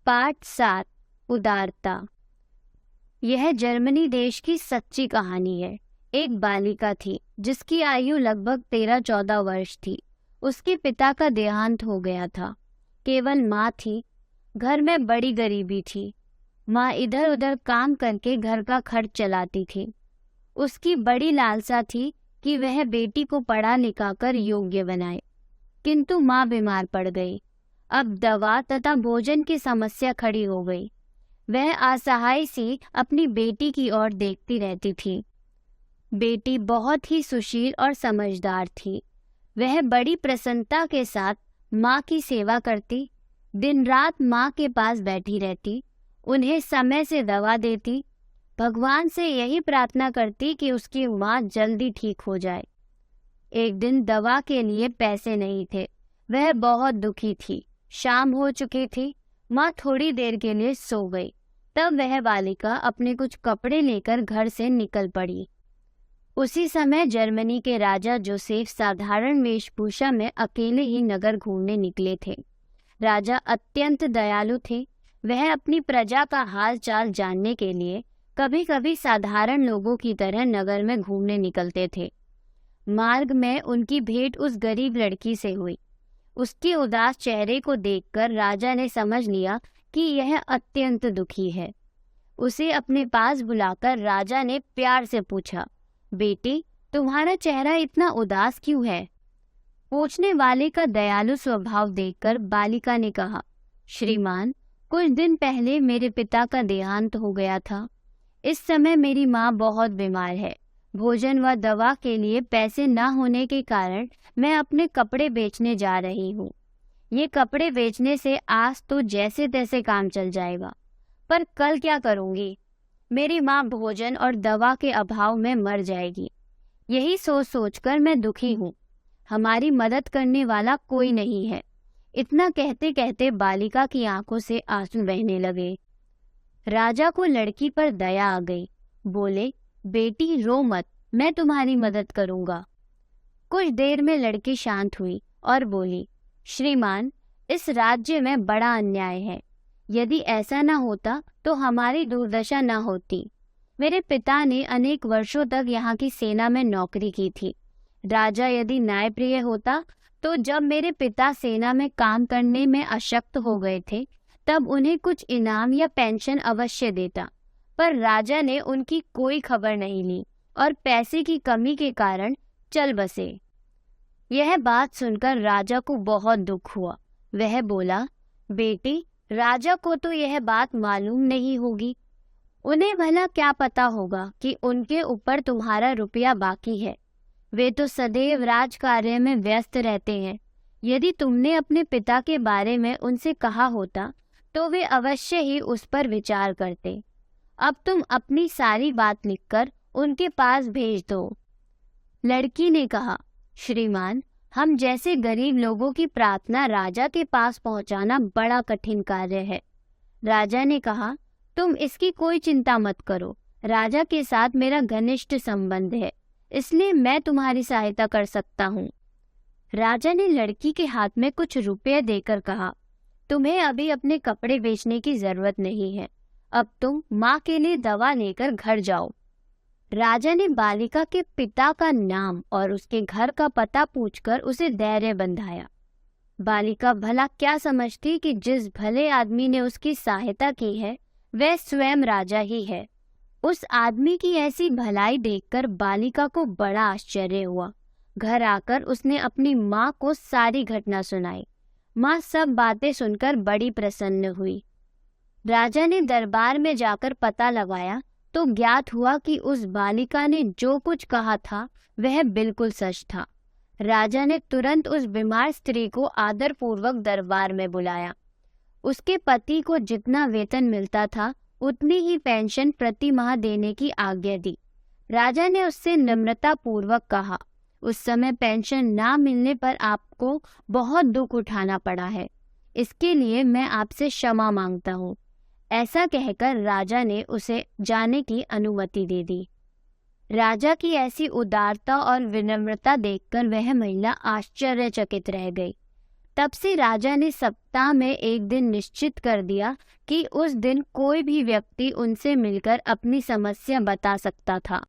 पाठ 7 उदारता। यह जर्मनी देश की सच्ची कहानी है। एक बालिका थी जिसकी आयु लगभग 13-14 वर्ष थी। उसके पिता का देहांत हो गया था। केवल माँ थी। घर में बड़ी गरीबी थी। माँ इधर उधर काम करके घर का खर्च चलाती थी। उसकी बड़ी लालसा थी कि वह बेटी को पढ़ा लिखाकर योग्य बनाए, किंतु माँ बीमार पड़ गई। अब दवा तथा भोजन की समस्या खड़ी हो गई। वह असहाय सी अपनी बेटी की ओर देखती रहती थी। बेटी बहुत ही सुशील और समझदार थी। वह बड़ी प्रसन्नता के साथ माँ की सेवा करती, दिन रात माँ के पास बैठी रहती, उन्हें समय से दवा देती, भगवान से यही प्रार्थना करती कि उसकी माँ जल्दी ठीक हो जाए। एक दिन दवा के लिए पैसे नहीं थे। वह बहुत दुखी थी। शाम हो चुकी थी। माँ थोड़ी देर के लिए सो गई। तब वह बालिका अपने कुछ कपड़े लेकर घर से निकल पड़ी। उसी समय जर्मनी के राजा जोसेफ साधारण वेशभूषा में अकेले ही नगर घूमने निकले थे। राजा अत्यंत दयालु थे। वह अपनी प्रजा का हाल चाल जानने के लिए कभी कभी साधारण लोगों की तरह नगर में घूमने निकलते थे। मार्ग में उनकी भेंट उस गरीब लड़की से हुई। उसके उदास चेहरे को देखकर राजा ने समझ लिया कि यह अत्यंत दुखी है। उसे अपने पास बुलाकर राजा ने प्यार से पूछा, बेटी, तुम्हारा चेहरा इतना उदास क्यों है? पूछने वाले का दयालु स्वभाव देखकर बालिका ने कहा, श्रीमान, कुछ दिन पहले मेरे पिता का देहांत हो गया था। इस समय मेरी माँ बहुत बीमार है। भोजन व दवा के लिए पैसे न होने के कारण मैं अपने कपड़े बेचने जा रही हूँ। ये कपड़े बेचने से आज तो जैसे तैसे काम चल जाएगा, पर कल क्या करूँगी? मेरी माँ भोजन और दवा के अभाव में मर जाएगी। यही सोच सोचकर मैं दुखी हूँ। हमारी मदद करने वाला कोई नहीं है। इतना कहते कहते बालिका की आंखों से आंसू बहने लगे। राजा को लड़की पर दया आ गई। बोले, बेटी रो मत, मैं तुम्हारी मदद करूंगा। कुछ देर में लड़की शांत हुई और बोली, श्रीमान, इस राज्य में बड़ा अन्याय है। यदि ऐसा न होता तो हमारी दुर्दशा न होती। मेरे पिता ने अनेक वर्षों तक यहाँ की सेना में नौकरी की थी। राजा यदि न्यायप्रिय होता तो जब मेरे पिता सेना में काम करने में अशक्त हो गए थे तब उन्हें कुछ इनाम या पेंशन अवश्य देता, पर राजा ने उनकी कोई खबर नहीं ली और पैसे की कमी के कारण चल बसे। यह बात सुनकर राजा को बहुत दुख हुआ। वह बोला, बेटी, राजा को तो यह बात मालूम नहीं होगी। उन्हें भला क्या पता होगा कि उनके ऊपर तुम्हारा रुपया बाकी है। वे तो सदैव राजकार्य में व्यस्त रहते हैं। यदि तुमने अपने पिता के बारे में उनसे कहा होता तो वे अवश्य ही उस पर विचार करते। अब तुम अपनी सारी बात लिखकर उनके पास भेज दो। लड़की ने कहा, श्रीमान, हम जैसे गरीब लोगों की प्रार्थना राजा के पास पहुंचाना बड़ा कठिन कार्य है। राजा ने कहा, तुम इसकी कोई चिंता मत करो। राजा के साथ मेरा घनिष्ठ संबंध है, इसलिए मैं तुम्हारी सहायता कर सकता हूँ। राजा ने लड़की के हाथ में कुछ रुपये देकर कहा, तुम्हें अभी अपने कपड़े बेचने की जरूरत नहीं है। अब तुम माँ के लिए दवा लेकर घर जाओ। राजा ने बालिका के पिता का नाम और उसके घर का पता पूछकर उसे धैर्य बंधाया। बालिका भला क्या समझती कि जिस भले आदमी ने उसकी सहायता की है वह स्वयं राजा ही है। उस आदमी की ऐसी भलाई देखकर बालिका को बड़ा आश्चर्य हुआ। घर आकर उसने अपनी माँ को सारी घटना सुनाई। माँ सब बातें सुनकर बड़ी प्रसन्न हुई। राजा ने दरबार में जाकर पता लगाया तो ज्ञात हुआ कि उस बालिका ने जो कुछ कहा था वह बिल्कुल सच था। राजा ने तुरंत उस बीमार स्त्री को आदरपूर्वक दरबार में बुलाया। उसके पति को जितना वेतन मिलता था उतनी ही पेंशन प्रति माह देने की आज्ञा दी। राजा ने उससे नम्रता पूर्वक कहा, उस समय पेंशन ना मिलने पर आपको बहुत दुख उठाना पड़ा है। इसके लिए मैं आपसे क्षमा मांगता हूँ। ऐसा कहकर राजा ने उसे जाने की अनुमति दे दी। राजा की ऐसी उदारता और विनम्रता देखकर वह महिला आश्चर्यचकित रह गई। तब से राजा ने सप्ताह में एक दिन निश्चित कर दिया कि उस दिन कोई भी व्यक्ति उनसे मिलकर अपनी समस्या बता सकता था।